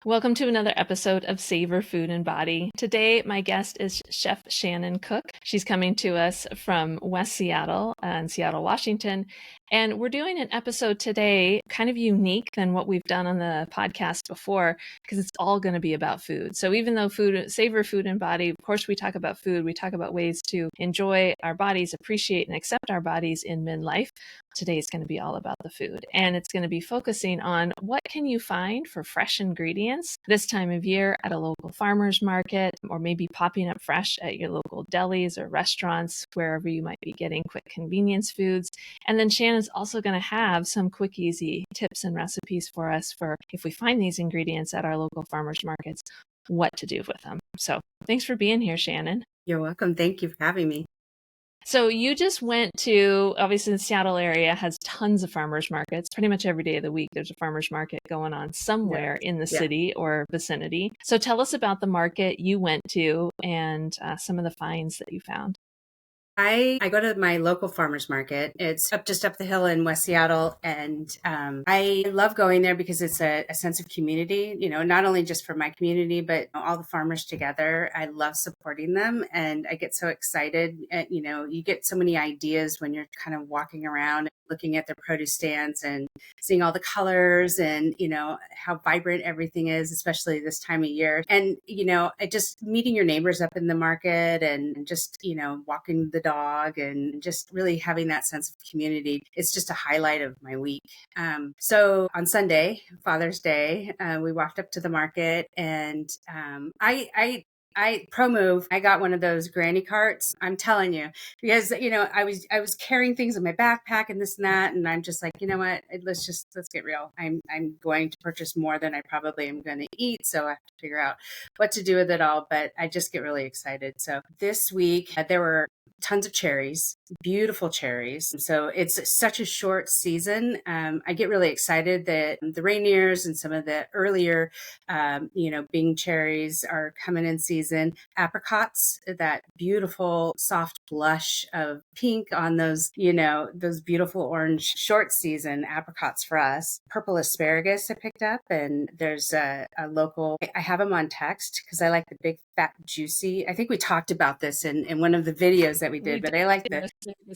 Welcome to another episode of Savor Food and Body. Today, my guest is Chef Shannon Cook. She's coming to us from West Seattle and Seattle, Washington. And we're doing an episode today kind of unique than what we've done on the podcast before, because it's all going to be about food. So even though Savor Food and Body, of course, we talk about food, we talk about ways to enjoy our bodies, appreciate and accept our bodies in midlife. Today is going to be all about the food, and it's going to be focusing on what can you find for fresh ingredients this time of year at a local farmer's market, or maybe popping up fresh at your local delis or restaurants, wherever you might be getting quick convenience foods. And then Shannon's also going to have some quick, easy tips and recipes for us for if we find these ingredients at our local farmers markets, what to do with them. So thanks for being here, Shannon. You're welcome. Thank you for having me. So you just went to, obviously the Seattle area has tons of farmers markets. Pretty much every day of the week, there's a farmers market going on somewhere in the city or vicinity. So tell us about the market you went to and some of the finds that you found. I go to my local farmers market. It's just up the hill in West Seattle. And I love going there because it's a sense of community, not only just for my community, but all the farmers together. I love supporting them. And I get so excited. You get so many ideas when you're kind of walking around, looking at their produce stands and seeing all the colors and, how vibrant everything is, especially this time of year. And, just meeting your neighbors up in the market and just, walking the dog and just really having that sense of community. It's just a highlight of my week. So on Sunday, Father's Day, we walked up to the market and I pro move. I got one of those granny carts. I'm telling you, because I was carrying things in my backpack and this and that, and I'm just like, you know what? Let's get real. I'm going to purchase more than I probably am going to eat, so I have to figure out what to do with it all. But I just get really excited. So this week there were tons of cherries, beautiful cherries. So it's such a short season. I get really excited that the Rainiers and some of the earlier, Bing cherries are coming in season. Apricots, that beautiful soft blush of pink on those, those beautiful orange short season apricots for us. Purple asparagus I picked up, and there's a local, I have them on text because I like the big, fat, juicy. I think we talked about this in one of the videos that we did, but I like the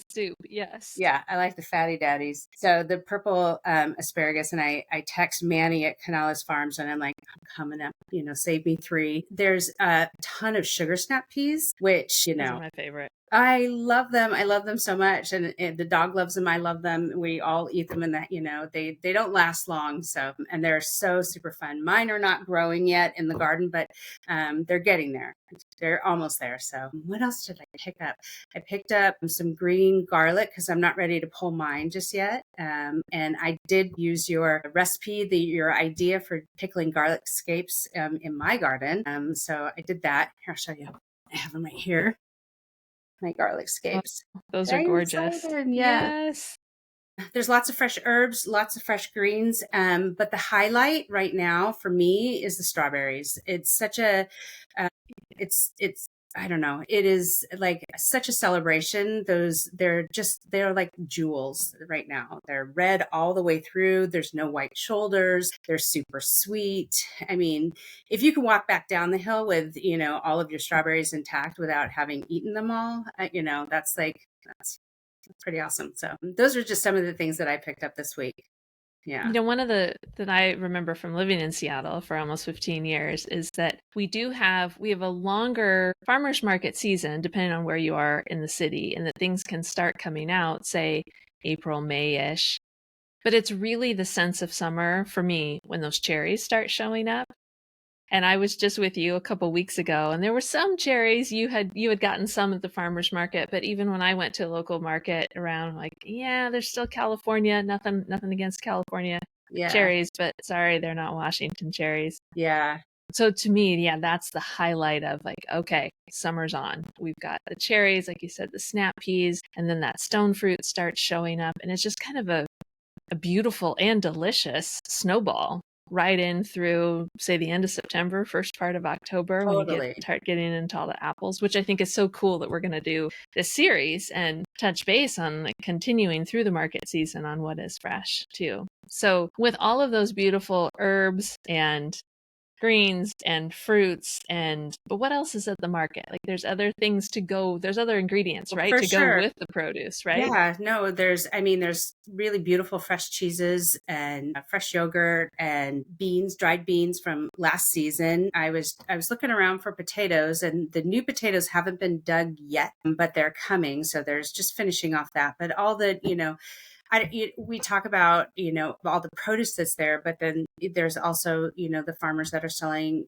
soup. Yes. Yeah, I like the fatty daddies. So the purple asparagus, and I text Manny at Canales Farms, and I'm like, I'm coming up, save me 3. There's a ton of sugar snap peas, which, Those are my favorite. I love them. I love them so much. And the dog loves them. I love them. We all eat them, and that, they don't last long. So, and they're so super fun. Mine are not growing yet in the garden, but they're getting there. They're almost there. So what else did I pick up? I picked up some green garlic because I'm not ready to pull mine just yet. And I did use your recipe, your idea for pickling garlic scapes in my garden. So I did that. Here, I'll show you. I have them right here. My garlic scapes. Those are gorgeous. Yeah. Yes. There's lots of fresh herbs, lots of fresh greens. But the highlight right now for me is the strawberries. It's such a, I don't know. It is like such a celebration. They're like jewels right now. They're red all the way through. There's no white shoulders. They're super sweet. I mean, if you can walk back down the hill with, all of your strawberries intact without having eaten them all, that's pretty awesome. So those are just some of the things that I picked up this week. Yeah. One of that I remember from living in Seattle for almost 15 years is that we have a longer farmers market season, depending on where you are in the city, and that things can start coming out, say April, May-ish. But it's really the sense of summer for me when those cherries start showing up. And I was just with you a couple weeks ago, and there were some cherries you had gotten some at the farmers market, but even when I went to a local market around, like, yeah, there's still California, nothing against California cherries, but sorry, they're not Washington cherries. Yeah. So to me, yeah, that's the highlight of like, okay, summer's on. We've got the cherries, like you said, the snap peas, and then that stone fruit starts showing up, and it's just kind of a beautiful and delicious snowball right in through, say, the end of September, first part of October, when you start getting into all the apples, which I think is so cool that we're going to do this series and touch base on like continuing through the market season on what is fresh too. So with all of those beautiful herbs and greens and fruits but what else is at the market? Like there's other things there's other ingredients, right? For To go sure. with the produce, right? Yeah, no, there's really beautiful fresh cheeses and fresh yogurt and beans, dried beans from last season. I was looking around for potatoes, and the new potatoes haven't been dug yet, but they're coming. So there's just finishing off that. But all the, we talk about, all the produce that's there, but then there's also, the farmers that are selling,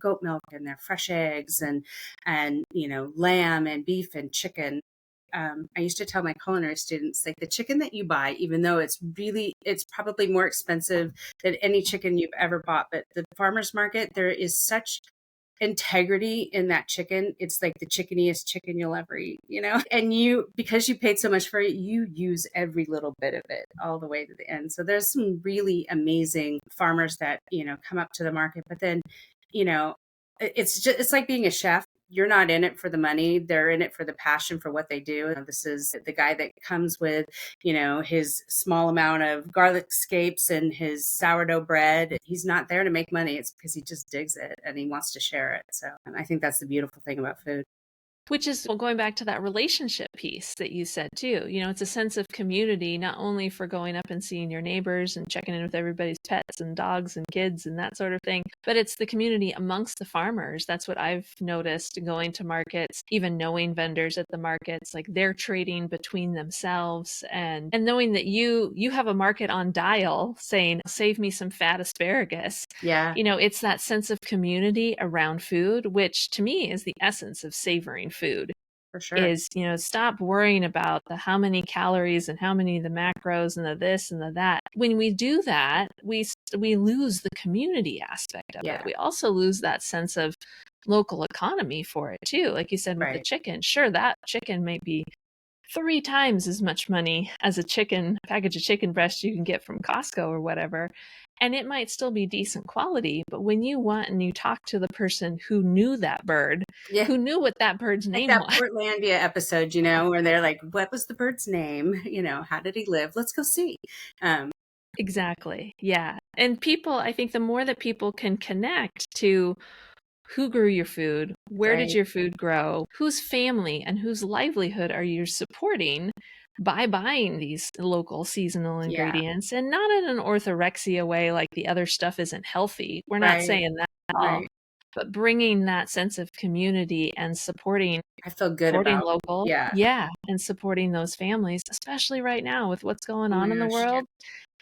goat milk and their fresh eggs and, lamb and beef and chicken. I used to tell my culinary students, like, the chicken that you buy, even though it's probably more expensive than any chicken you've ever bought, but the farmer's market, there is such integrity in that chicken. It's like the chickeniest chicken you'll ever eat, and because you paid so much for it, you use every little bit of it all the way to the end. So there's some really amazing farmers that, come up to the market, but then, it's like being a chef. You're not in it for the money. They're in it for the passion for what they do. This is the guy that comes with, his small amount of garlic scapes and his sourdough bread. He's not there to make money. It's because he just digs it and he wants to share it. So I think that's the beautiful thing about food. Which is, well, going back to that relationship piece that you said too. It's a sense of community, not only for going up and seeing your neighbors and checking in with everybody's pets and dogs and kids and that sort of thing, but it's the community amongst the farmers. That's what I've noticed going to markets, even knowing vendors at the markets, like they're trading between themselves and knowing that you have a market on dial saying, save me some fat asparagus. Yeah, It's that sense of community around food, which to me is the essence of savoring food. for sure. Is, stop worrying about the how many calories and how many of the macros and the this and the that. When we do that, we lose the community aspect of Yeah, it. We also lose that sense of local economy for it too. Like you said with the right. chicken, sure, that chicken might be 3 times as much money as a package of chicken breast you can get from Costco or whatever. And it might still be decent quality, but when you want and you talk to the person who knew that bird, Yeah. who knew what that bird's Like name that was. Portlandia episode, where they're like, what was the bird's name? How did he live? Let's go see. Um, Exactly. Yeah. And I think the more that people can connect to who grew your food, where did right. your food grow, whose family and whose livelihood are you supporting by buying these local seasonal Yeah, ingredients, and not in an orthorexia way like the other stuff isn't healthy. We're not right. saying that at all, Right. but bringing that sense of community and supporting I feel good about, local, yeah. yeah, and supporting those families, especially right now with what's going Oh my on in the gosh. world.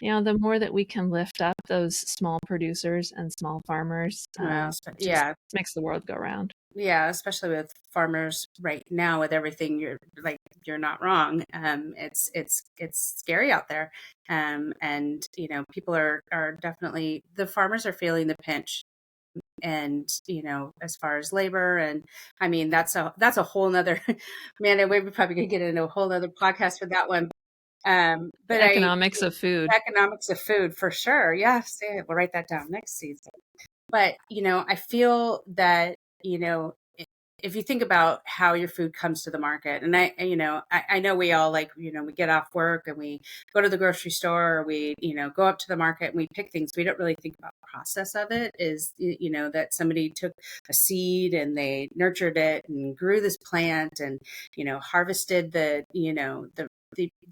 The more that we can lift up those small producers and small farmers, Well, just yeah. makes the world go round. Yeah, especially with farmers right now with everything, you're not wrong. It's scary out there. And people are definitely, the farmers are feeling the pinch. And as far as labor, and I mean, that's a whole nother man, and we probably could get into a whole other podcast for that one. The But economics of food. economics of food for sure. Yeah, say it. We'll write that down next season. But, I feel that, if you think about how your food comes to the market, and I know we all, like, we get off work and we go to the grocery store, or we, go up to the market and we pick things. We don't really think about the process of it is, that somebody took a seed and they nurtured it and grew this plant and, harvested the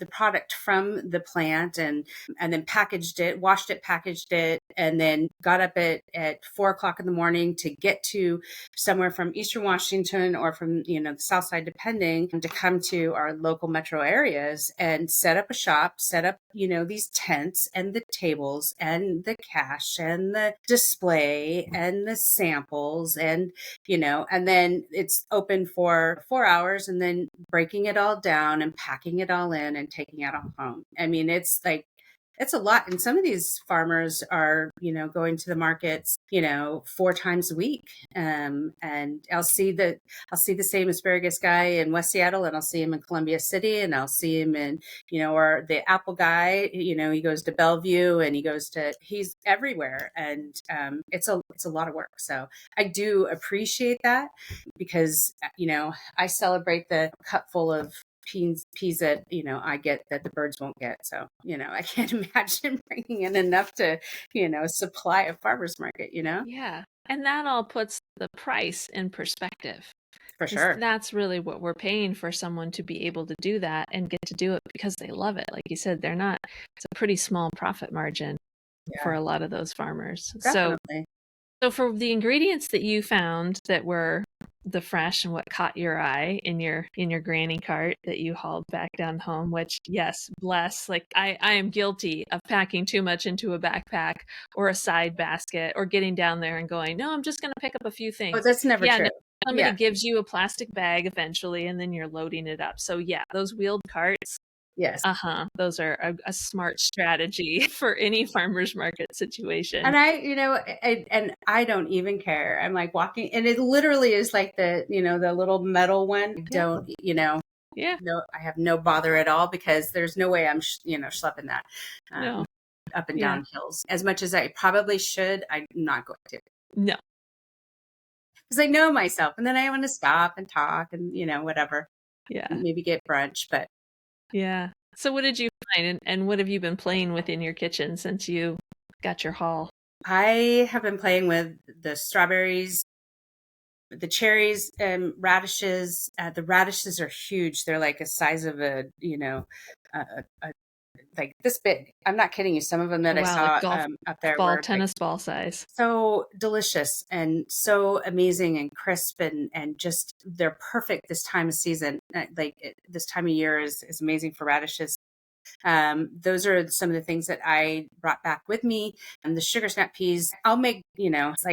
product from the plant and then packaged it, washed it, packaged it, and then got up at 4 o'clock in the morning to get to somewhere from Eastern Washington or from, the South Side, depending, to come to our local metro areas and set up a shop, set up, these tents and the tables and the cash and the display and the samples and then it's open for 4 hours and then breaking it all down and packing it all in and taking it all home. I mean, it's a lot. And some of these farmers are, going to the markets, 4 times a week. And I'll see the same asparagus guy in West Seattle, and I'll see him in Columbia City, and I'll see him in, or the apple guy, he goes to Bellevue and he's everywhere. And it's a lot of work. So I do appreciate that because, I celebrate the cup full of peas that, I get that the birds won't get. So, I can't imagine bringing in enough to, supply a farmer's market, Yeah. And that all puts the price in perspective. For Because sure. that's really what we're paying for someone to be able to do that and get to do it because they love it. Like you said, it's a pretty small profit margin for Yeah, a lot of those farmers. definitely. So for the ingredients that you found that were the fresh and what caught your eye in your granny cart that you hauled back down home, which yes, bless, like I am guilty of packing too much into a backpack or a side basket or getting down there and going, no, I'm just going to pick up a few Oh, things. that's never Yeah, true. no, somebody Yeah. gives you a plastic bag eventually and then you're loading it up. So yeah, those wheeled carts, Yes. those are a smart strategy for any farmer's market situation. And and I don't even care. I'm like walking, and it literally is like the little metal one. I Yeah. don't, Yeah. no, I have no bother at all because there's no way I'm, schlepping that No. up and Yeah. down hills as much as I probably should. I'm not going to No. because I know myself, and then I want to stop and talk and whatever, Yeah. maybe get brunch, but. Yeah. So what did you find and what have you been playing with in your kitchen since you got your haul? I have been playing with the strawberries, the cherries, and radishes. The radishes are huge. They're like a size of like this big. I'm not kidding you. Some of them that I Wow, like saw golf up there ball, were like tennis ball size. so delicious and so amazing and crisp and just they're perfect this time of season. This time of year is amazing for radishes. Those are some of the things that I brought back with me. And the sugar snap peas, I'll make, it's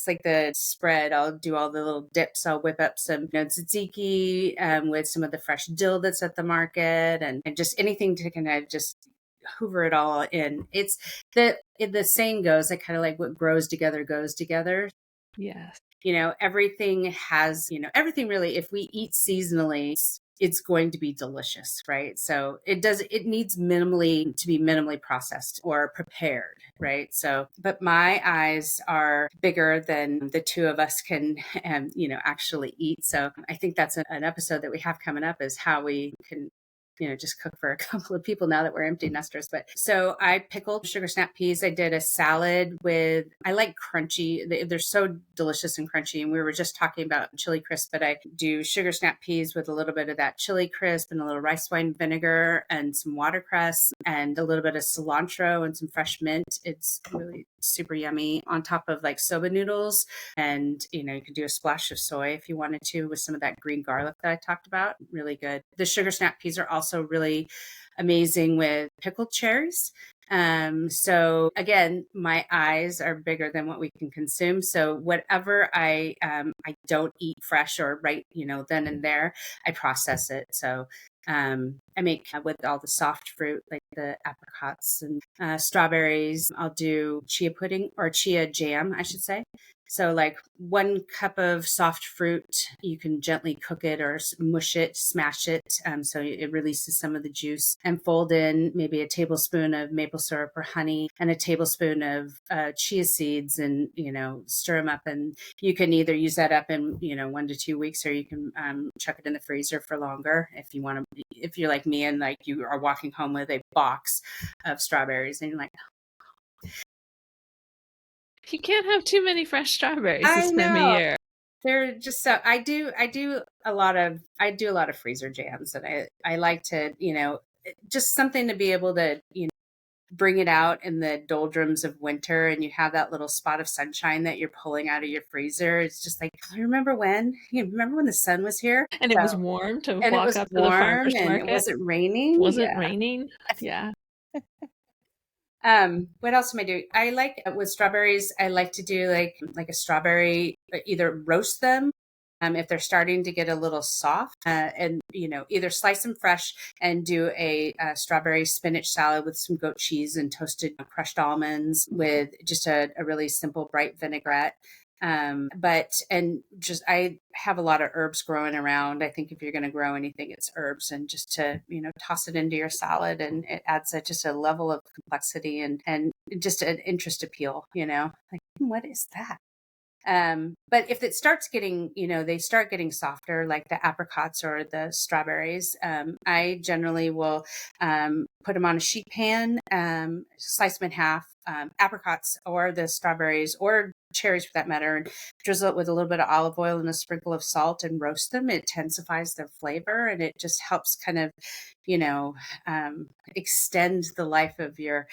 like the spread. I'll do all the little dips. I'll whip up some tzatziki with some of the fresh dill that's at the market and just anything to kind of just hoover it all in. It's the saying goes that kind of like what grows together goes together. Yes. Everything has, everything really, if we eat seasonally, it's going to be delicious, right? So it needs to be minimally processed or prepared, right? So, but my eyes are bigger than the two of us can, actually eat. So I think that's an episode that we have coming up is how we can just cook for a couple of people now that we're empty nesters. But so I pickled sugar snap peas. I did a salad I like crunchy. They're so delicious and crunchy. And we were just talking about chili crisp, but I do sugar snap peas with a little bit of that chili crisp and a little rice wine vinegar and some watercress and a little bit of cilantro and some fresh mint. It's really super yummy on top of like soba noodles. And, you could do a splash of soy if you wanted to with some of that green garlic that I talked about. Really good. The sugar snap peas are also really amazing with pickled cherries. So again, my eyes are bigger than what we can consume. So whatever I don't eat fresh or right, then and there, I process it. So I make with all the soft fruit, like the apricots and strawberries. I'll do chia pudding or chia jam, I should say. So like 1 cup of soft fruit, you can gently cook it or mush it, smash it. So it releases some of the juice and fold in maybe a tablespoon of maple syrup or honey and a tablespoon of chia seeds and, stir them up. And you can either use that up in, 1 to 2 weeks, or you can chuck it in the freezer for longer if you want to, if you're like me and like you are walking home with a box of strawberries and you're like, You can't have too many fresh strawberries I this time of know. year. They're just so I do a lot of freezer jams, and I like to, just something to be able to, bring it out in the doldrums of winter and you have that little spot of sunshine that you're pulling out of your freezer. It's just like, remember when the sun was here? And it was So, warm to and it walk was up to the warm farmer's and it market. wasn't raining. Wasn't Yeah. raining. Yeah. What else am I doing? I like with strawberries, I like to do like a strawberry, either roast them if they're starting to get a little soft, and either slice them fresh and do a strawberry spinach salad with some goat cheese and toasted crushed almonds with just a really simple bright vinaigrette. I have a lot of herbs growing around. I think if you're going to grow anything, it's herbs, and just to, toss it into your salad, and it adds just a level of complexity and just an interest appeal, like, what is that? But if it starts getting, they start getting softer, like the apricots or the strawberries, I generally will put them on a sheet pan, slice them in half, apricots or the strawberries or cherries for that matter, and drizzle it with a little bit of olive oil and a sprinkle of salt and roast them. It intensifies their flavor and it just helps kind of, you know, extend the life of your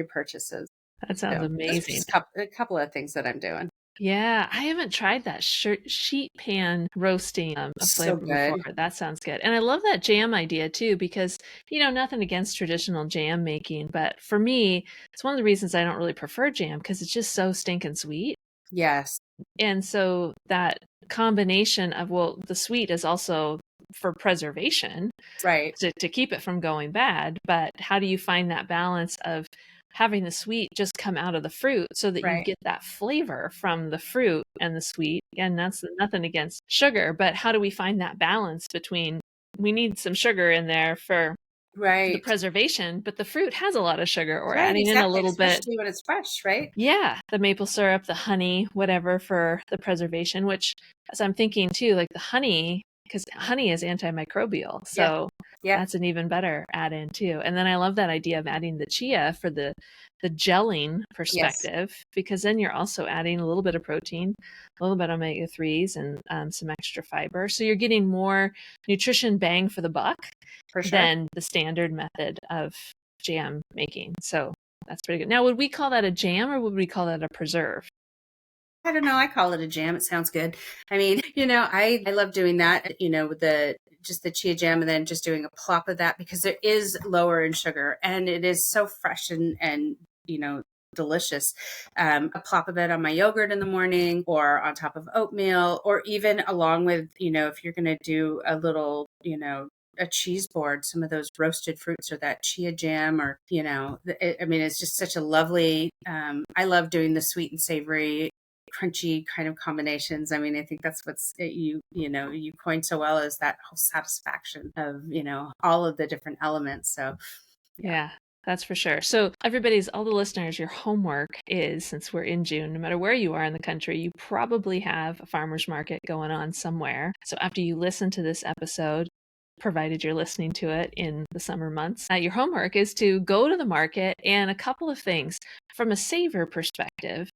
purchases. That sounds So those are amazing. just a couple of things that I'm doing. Yeah, I haven't tried that sheet pan roasting a So flavor before. good. That sounds good. And I love that jam idea too, because, nothing against traditional jam making, but for me, it's one of the reasons I don't really prefer jam because it's just so stinking sweet. Yes. And so that combination of, well, the sweet is also for preservation Right. to keep it from going bad, but how do you find that balance of having the sweet just come out of the fruit so that you Right. get that flavor from the fruit and the sweet? And that's nothing against sugar, but how do we find that balance between we need some sugar in there for the Right. preservation, but the fruit has a lot of sugar, or Right. adding in a Exactly. little bit, Especially when it's fresh, right? yeah, the maple syrup, the honey, whatever for the preservation, which as I'm thinking too, like the honey, because honey is antimicrobial. Yeah. So Yeah. that's an even better add in too. And then I love that idea of adding the chia for the gelling Yes. perspective, because then you're also adding a little bit of protein, a little bit of omega-3s, and some extra fiber. So you're getting more nutrition bang for the buck For sure. than the standard method of jam making. So that's pretty good. Now, would we call that a jam or would we call that a preserve? I don't know. I call it a jam. It sounds good. I mean, I love doing that, with just the chia jam and then just doing a plop of that because it is lower in sugar and it is so fresh and, delicious. A plop of it on my yogurt in the morning or on top of oatmeal or even along with, if you're going to do a little, a cheese board, some of those roasted fruits or that chia jam or, I mean, it's just such a lovely, I love doing the sweet and savory crunchy kind of combinations. I mean, I think that's what's you coined so well is that whole satisfaction of, all of the different elements. So yeah. Yeah, that's for sure. So, all the listeners, your homework is, since we're in June, no matter where you are in the country, you probably have a farmer's market going on somewhere. So, after you listen to this episode, provided you're listening to it in the summer months, your homework is to go to the market and a couple of things from a savor perspective.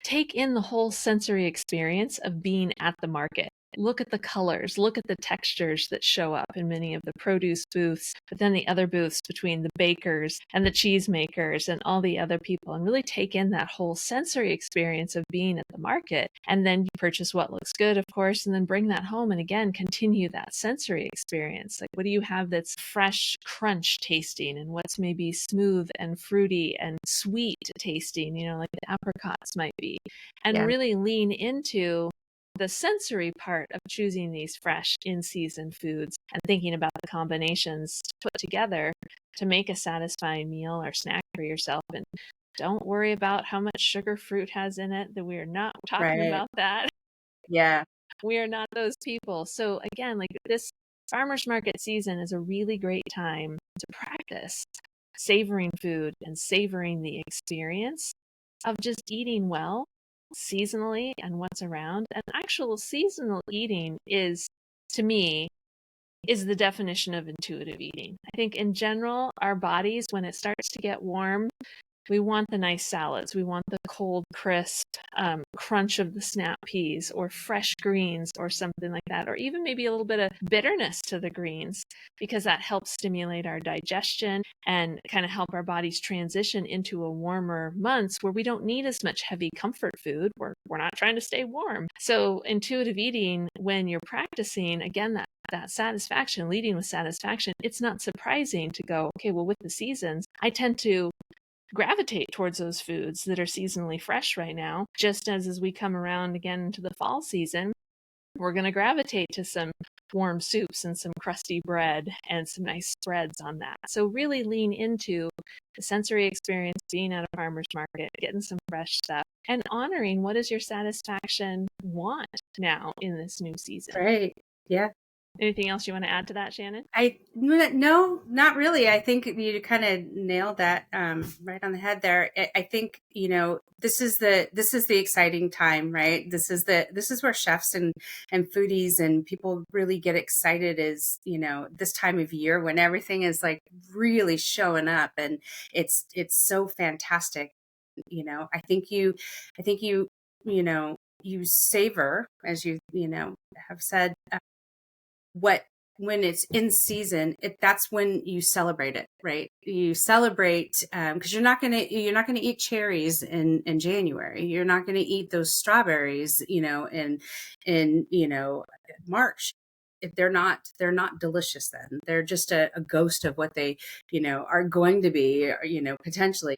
Take in the whole sensory experience of being at the market. Look at the colors, look at the textures that show up in many of the produce booths, but then the other booths between the bakers and the cheesemakers and all the other people, and really take in that whole sensory experience of being at the market. And then you purchase what looks good, of course, and then bring that home and again continue that sensory experience. Like, what do you have that's fresh crunch tasting and what's maybe smooth and fruity and sweet tasting, like the apricots might be, and Yeah. really lean into the sensory part of choosing these fresh in-season foods and thinking about the combinations to put together to make a satisfying meal or snack for yourself. And don't worry about how much sugar fruit has in it, that we are not talking Right. about that. Yeah. We are not those people. So again, like, this farmers market season is a really great time to practice savoring food and savoring the experience of just eating well seasonally and what's around. And actual seasonal eating is, to me, is the definition of intuitive eating. I think in general, our bodies, when it starts to get warm, we want the nice salads. We want the cold, crisp crunch of the snap peas or fresh greens or something like that, or even maybe a little bit of bitterness to the greens, because that helps stimulate our digestion and kind of help our bodies transition into a warmer months where we don't need as much heavy comfort food. We're not trying to stay warm. So intuitive eating, when you're practicing, again, that satisfaction, leading with satisfaction, it's not surprising to go, okay, well, with the seasons, I tend to gravitate towards those foods that are seasonally fresh right now. Just as we come around again into the fall season, we're going to gravitate to some warm soups and some crusty bread and some nice spreads on that. So really lean into the sensory experience, being at a farmer's market, getting some fresh stuff, and honoring what does your satisfaction want now in this new season. Right. Yeah. Anything else you want to add to that, Shannon? No, not really. I think you kind of nailed that right on the head there. I think, this is the exciting time, right? This is where chefs and foodies and people really get excited, is, this time of year when everything is like really showing up, and it's so fantastic. I think you savor, as you have said, what when it's in season, that's when you celebrate it, right? You celebrate because you're not gonna eat cherries in January. You're not gonna eat those strawberries, in March. If they're not delicious, then they're just a ghost of what they are going to be, or, potentially.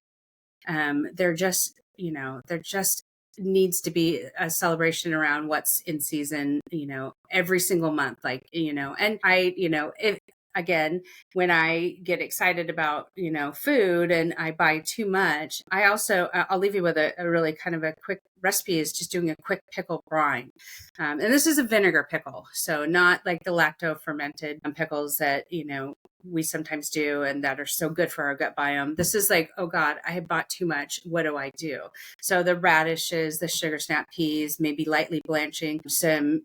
They're just needs to be a celebration around what's in season, every single month. Like, and if again, when I get excited about, food and I buy too much, I'll leave you with a really kind of a quick recipe, is just doing a quick pickle brine. And this is a vinegar pickle. So not like the lacto fermented pickles that, we sometimes do and that are so good for our gut biome. This is like, oh God, I have bought too much. What do I do? So the radishes, the sugar snap peas, maybe lightly blanching some,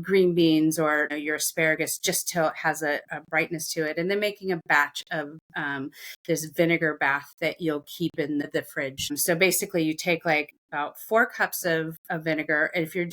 green beans or your asparagus, just till it has a brightness to it. And then making a batch of this vinegar bath that you'll keep in the fridge. So basically you take like about 4 cups of vinegar. And if you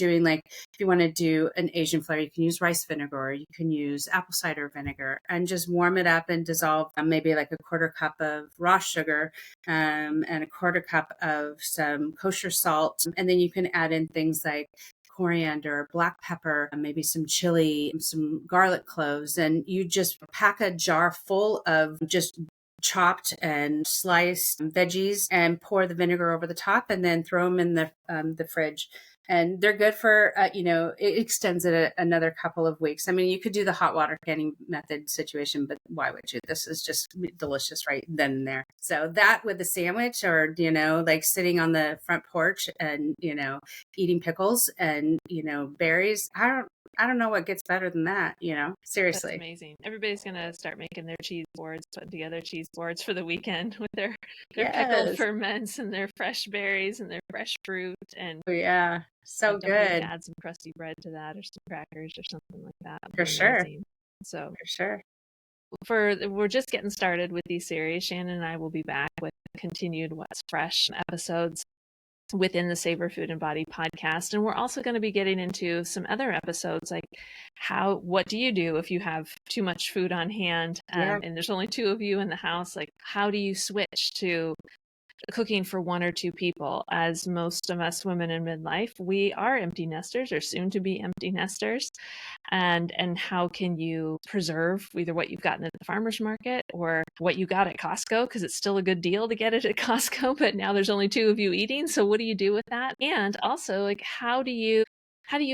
want to do an Asian flavor, you can use rice vinegar, or you can use apple cider vinegar, and just warm it up and dissolve maybe like a 1/4 cup of raw sugar, and a 1/4 cup of some kosher salt. And then you can add in things like coriander, black pepper, maybe some chili, some garlic cloves, and you just pack a jar full of just chopped and sliced veggies and pour the vinegar over the top, and then throw them in the fridge. And they're good for, it extends it another couple of weeks. I mean, you could do the hot water canning method situation, but why would you? This is just delicious right then and there. So that with the sandwich, or, like sitting on the front porch and, eating pickles and, berries. I don't know what gets better than that, seriously. That's amazing. Everybody's going to start making their cheese boards, putting together cheese boards for the weekend with their pickled Yes. ferments and their fresh berries and their fresh fruit. And Oh, yeah. So don't forget to good. add some crusty bread to that, or some crackers or something like that. For sure. Amazing. So For sure. we're just getting started with these series. Shannon and I will be back with continued What's Fresh episodes within the Savor Food and Body podcast. And we're also going to be getting into some other episodes, like what do you do if you have too much food on hand, and there's only 2 of you in the house? Like, how do you switch to cooking for 1 or 2 people? As most of us women in midlife, we are empty nesters, or soon to be empty nesters. And how can you preserve either what you've gotten at the farmer's market or what you got at Costco, because it's still a good deal to get it at Costco, but now there's only 2 of you eating. So what do you do with that? And also, like, how do you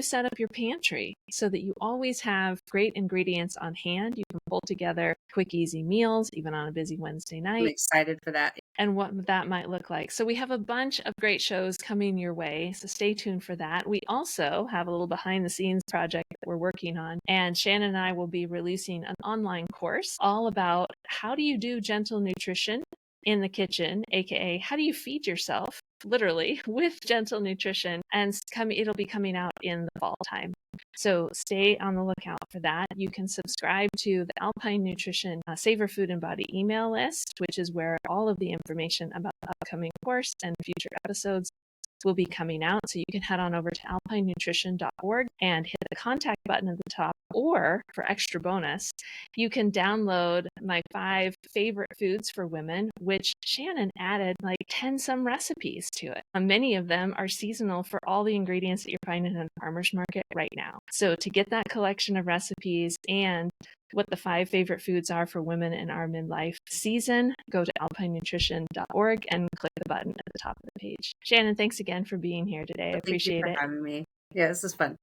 set up your pantry so that you always have great ingredients on hand? You can pull together quick, easy meals, even on a busy Wednesday night. I'm excited for that. And what that might look like. So we have a bunch of great shows coming your way, so stay tuned for that. We also have a little behind the scenes project that we're working on, and Shannon and I will be releasing an online course all about how do you do gentle nutrition in the kitchen, aka how do you feed yourself literally with gentle nutrition, and it'll be coming out in the fall time. So stay on the lookout for that. You can subscribe to the Alpine Nutrition Savor Food and Body email list, which is where all of the information about the upcoming course and future episodes will be coming out. So you can head on over to alpinenutrition.org and hit the contact button at the top, or for extra bonus, you can download my 5 favorite foods for women, which Shannon added like 10 some recipes to it. Many of them are seasonal for all the ingredients that you're finding in the farmer's market right now. So to get that collection of recipes and what the 5 favorite foods are for women in our midlife season, go to alpinenutrition.org and click the button at the top of the page. Shannon, thanks again for being here today. I appreciate it. Thank you for having me. Yeah, this is fun.